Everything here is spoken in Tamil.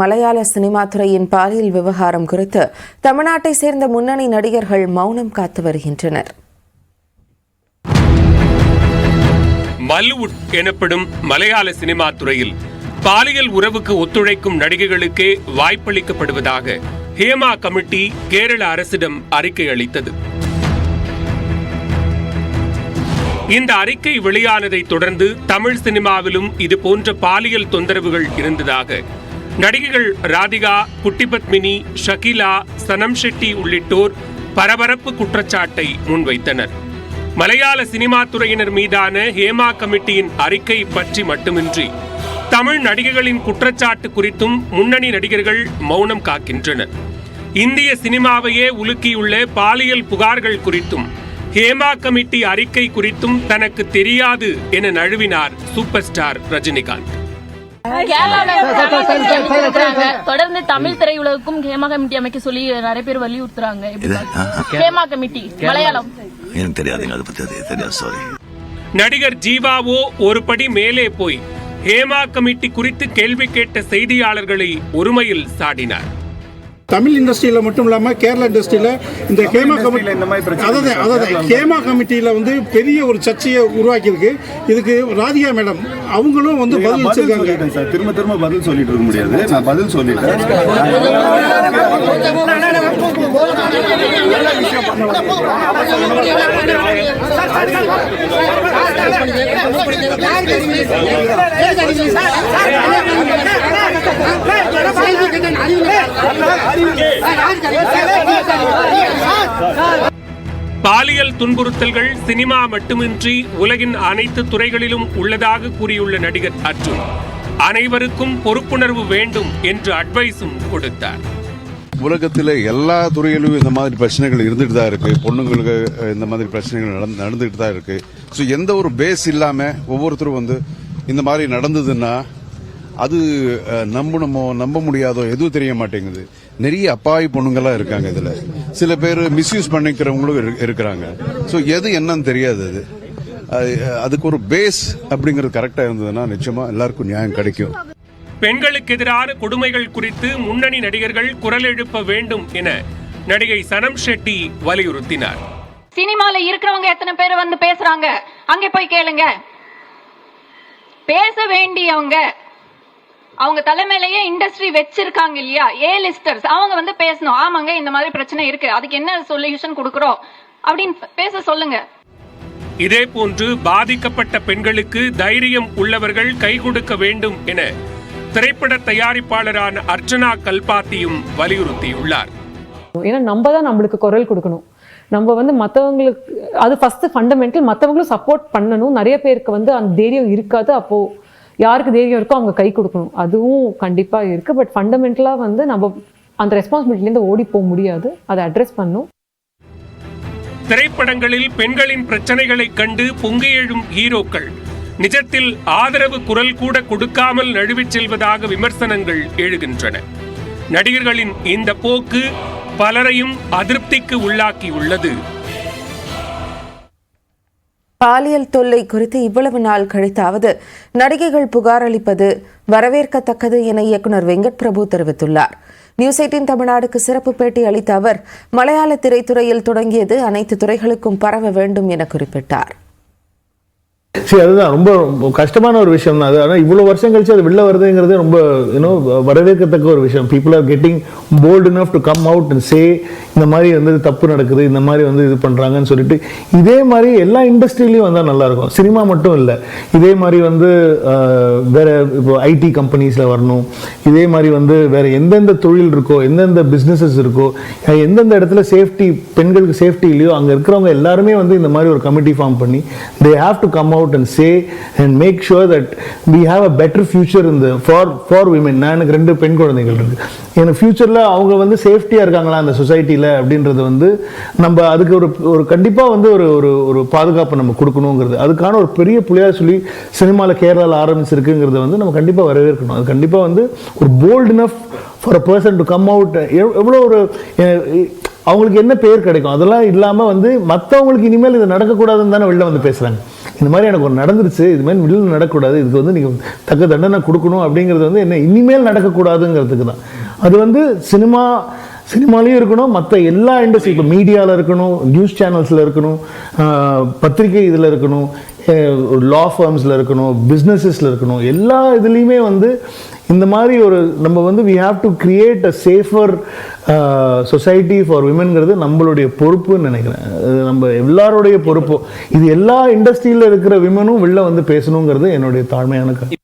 மலையாள சினிமா துறையின் பாலியல் விவகாரம் குறித்து தமிழ்நாட்டை சேர்ந்த முன்னணி நடிகர்கள் மௌனம் காத்து வருகின்றனர். மல்லிவுட் எனப்படும் மலையாள சினிமா துறையில் பாலியல் உறவுக்கு ஒத்துழைக்கும் நடிகைகளுக்கே வாய்ப்பளிக்கப்படுவதாக ஹேமா கமிட்டி கேரள அரசிடம் அறிக்கை அளித்தது. இந்த அறிக்கை வெளியானதை தொடர்ந்து தமிழ் சினிமாவிலும் இதுபோன்ற பாலியல் தொந்தரவுகள் இருந்ததாக நடிகைகள் ராதிகா, குட்டிபத்மினி, ஷகிலா, சனம் ஷெட்டி உள்ளிட்டோர் பரபரப்பு குற்றச்சாட்டை முன்வைத்தனர். மலையாள சினிமா துறையினர் மீதான ஹேமா கமிட்டியின் அறிக்கை பற்றி மட்டுமின்றி தமிழ் நடிகைகளின் குற்றச்சாட்டு குறித்தும் முன்னணி நடிகர்கள் மௌனம் காக்கின்றனர். இந்திய சினிமாவையே உலுக்கியுள்ள பாலியல் புகார்கள் குறித்தும் ஹேமா கமிட்டி அறிக்கை குறித்தும் தனக்கு தெரியாது என நழுவினார் சூப்பர் ஸ்டார் ரஜினிகாந்த். தொடர்ந்து தமிழ் திரையுலகுக்கும் ஹேமா கமிட்டி அமைக்க சொல்லி நிறைய பேர் வலியுறுத்துறாங்க. ஹேமா கமிட்டி மலையாளம் நடிகர் ஜீவாவோ ஒரு படி மேலே போய் ஹேமா கமிட்டி குறித்து கேள்வி கேட்ட செய்தியாளர்களை ஒருமையில் சாடினார். தமிழ் இண்டஸ்ட்ரியில் மட்டும் இல்லாமல் கேரளா இண்டஸ்ட்ரியில் இந்த ஹேமா கமிட்டி ஹேமா கமிட்டியில் வந்து பெரிய ஒரு சர்ச்சையை உருவாக்கியிருக்கு. இதுக்கு ராதிகா மேடம் அவங்களும் வந்து பதில் வச்சிருக்காங்க. சார் திரும்ப பதில் சொல்லிட்டு இருக்க முடியாது. நான் பதில் சொல்லிட்டேன். பாலியல் துன்புறுத்தல்கள் சினிமா மட்டுமின்றி உலகின் அனைத்து துறைகளிலும் உள்ளதாக கூறியுள்ள நடிகர் அர்ஜுன் அனைவருக்கும் பொறுப்புணர்வு வேண்டும் என்று அட்வைஸும் கொடுத்தார். உலகத்தில் எல்லா துறையிலும் இந்த மாதிரி பிரச்சனைகள் இருந்துட்டு தான் இருக்கு. பொண்ணுங்களுக்கு இந்த மாதிரி பிரச்சனைகள் நடந்துட்டு தான் இருக்கு. ஸோ எந்த ஒரு பேஸ் இல்லாம ஒவ்வொருத்தரும் வந்து இந்த மாதிரி நடந்ததுன்னா அது நம்ப முடியாதோ எதுவும் தெரிய மாட்டேங்குது. நிறைய அப்பாவி பொண்ணுங்கெல்லாம் இருக்காங்க. இதுல சில பேர் மிஸ்யூஸ் பண்ணிக்கிறவங்களும் இருக்கிறாங்க. ஸோ எது என்னன்னு தெரியாது. அதுக்கு ஒரு பேஸ் அப்படிங்கிறது கரெக்டா இருந்ததுன்னா நிச்சயமா எல்லாருக்கும் நியாயம் கிடைக்கும். பெண்களுக்கு எதிரான கொடுமைகள் குறித்து முன்னணி நடிகர்கள் குரல் எழுப்ப வேண்டும் என நடிகை சனம் ஷெட்டி வலியுறுத்தினார். சினிமால இருக்கிறவங்க எத்தனை பேர் வந்து பேசுறாங்க, அங்கே போய் கேளுங்க. பேச வேண்டியவங்க அவங்க தலைமையிலேயே இண்டஸ்ட்ரி வச்சிருக்காங்க இல்லையா, ஏ லிஸ்டர்ஸ், அவங்க வந்து பேசணும். ஆமாங்க இந்த மாதிரி பிரச்சனை இருக்கு, அதுக்கு என்ன சொல்யூஷன் கொடுக்கறோம் அப்படின்னு பேச சொல்லுங்க. இதே போன்று பாதிக்கப்பட்ட பெண்களுக்கு தைரியம் உள்ளவர்கள் கை கொடுக்க வேண்டும் என திரைப்பட தயாரிப்பாளரான அர்ச்சனா கல்பாத்தியும் வலியுறுத்தியுள்ளார். ஏன்னா நம்ம தான் நம்மளுக்கு குரல் கொடுக்கணும். நம்ம வந்து மற்றவங்களுக்கு அது ஃபர்ஸ்ட் ஃபண்டமெண்டல், மற்றவங்களும் சப்போர்ட் பண்ணணும். நிறைய பேருக்கு வந்து அந்த தைரியம் இருக்காது. அப்போ யாருக்கு தைரியம் இருக்கோ அவங்க கை கொடுக்கணும். அதுவும் கண்டிப்பா இருக்கு. பட் ஃபண்டமெண்டலா வந்து நம்ம அந்த ரெஸ்பான்சிபிலிட்டிலேருந்து ஓடி போக முடியாது. அதை அட்ரஸ் பண்ணணும். திரைப்படங்களில் பெண்களின் பிரச்சனைகளை கண்டு பொங்கி எழும் ஹீரோக்கள் நிஜத்தில் ஆதரவு குரல் கூட கொடுக்காமல் நழுவிச் செல்வதாக விமர்சனங்கள் எழுகின்றன. நடிகர்களின் இந்த போக்கு பலரையும் அதிருப்திக்கு உள்ளாக்கியுள்ளது. பாலியல் தொல்லை குறித்து இவ்வளவு நாள் கழித்தாவது நடிகைகள் புகார் அளிப்பது வரவேற்கத்தக்கது என இயக்குனர் வெங்கட் பிரபு தெரிவித்துள்ளார். நியூஸ் 18 தமிழ்நாடுக்கு சிறப்பு பேட்டி அளித்த அவர் மலையாள திரைத்துறையில் தொடங்கியது அனைத்து துறைகளுக்கும் பரவ வேண்டும் என குறிப்பிட்டார். சரி, அதுதான் ரொம்ப கஷ்டமான ஒரு விஷயம் தான் அது. ஆனால் இவ்வளோ வருஷம் கழிச்சு அது வெளில வருதுங்கிறது ரொம்ப வரவேற்கத்தக்க ஒரு விஷயம். People are getting bold enough to come out and say இந்த மாதிரி வந்து தப்பு நடக்குது, இந்த மாதிரி வந்து இது பண்ணுறாங்கன்னு சொல்லிட்டு இதே மாதிரி எல்லா இண்டஸ்ட்ரியிலையும் வந்தால் நல்லாயிருக்கும். சினிமா மட்டும் இல்லை, இதே மாதிரி வந்து வேற இப்போ ஐடி கம்பெனிஸில் வரணும். இதே மாதிரி வந்து வேற எந்தெந்த தொழில் இருக்கோ, எந்தெந்த பிஸ்னஸஸ் இருக்கோ, எந்தெந்த இடத்துல சேஃப்டி, பெண்களுக்கு சேஃப்டி இல்லையோ அங்கே இருக்கிறவங்க எல்லாருமே வந்து இந்த மாதிரி ஒரு கமிட்டி ஃபார்ம் பண்ணி they have to come out and say and make sure that we have a better future in the for women. எனக்கு 2 பெண் குழந்தைகள் இருக்கு. எனக்கு ஃபியூச்சர்ல அவங்க வந்து சேஃப்டியா இருக்காங்களா அந்த சொசைட்டில அப்படின்றது வந்து நம்ம அதுக்கு ஒரு கண்டிப்பா வந்து ஒரு பாதுகாப்பு நம்ம கொடுக்கணுங்கிறது, அதுக்கான ஒரு பெரிய புள்ளியா சொல்லி சினிமால கேரளால ஆரம்பிச்சிருக்குங்கிறத வந்து நம்ம கண்டிப்பா வரவேற்கணும். அது கண்டிப்பா வந்து ஒரு bold enough for a person to come out. எவ்வளோ ஒரு அவங்களுக்கு என்ன பேர் கிடைக்கும், அதெல்லாம் இல்லாமல் வந்து மற்றவங்களுக்கு இனிமேல் இது நடக்கக்கூடாதுன்னு தானே வெளில வந்து பேசுகிறாங்க. இந்த மாதிரி எனக்கு ஒரு நடந்துருச்சு, இது மாதிரி மிடில் நடக்கக்கூடாது, இதுக்கு வந்து நீங்கள் தக்க தண்டனை கொடுக்கணும் அப்படிங்கிறது வந்து என்ன இனிமேல் நடக்கக்கூடாதுங்கிறதுக்கு தான். அது வந்து சினிமாலையும் இருக்கணும், மற்ற எல்லா இண்டஸ்ட்ரி, இப்போ மீடியாவில் இருக்கணும், நியூஸ் சேனல்ஸில் இருக்கணும், பத்திரிகை இதில் இருக்கணும், லா ஃபார்ம்ஸில் இருக்கணும், பிஸ்னஸஸில் இருக்கணும், எல்லா இதுலேயுமே வந்து இந்த மாதிரி ஒரு நம்ம வந்து we have to create a safer society for womenங்கிறது நம்மளுடைய பொறுப்புன்னு நினைக்கிறேன். நம்ம எல்லாருடைய பொறுப்பு. இது எல்லா இண்டஸ்ட்ரியில் இருக்கிற விமனும் வெளில வந்து பேசணுங்கிறது என்னுடைய தாழ்மையான கருத்து.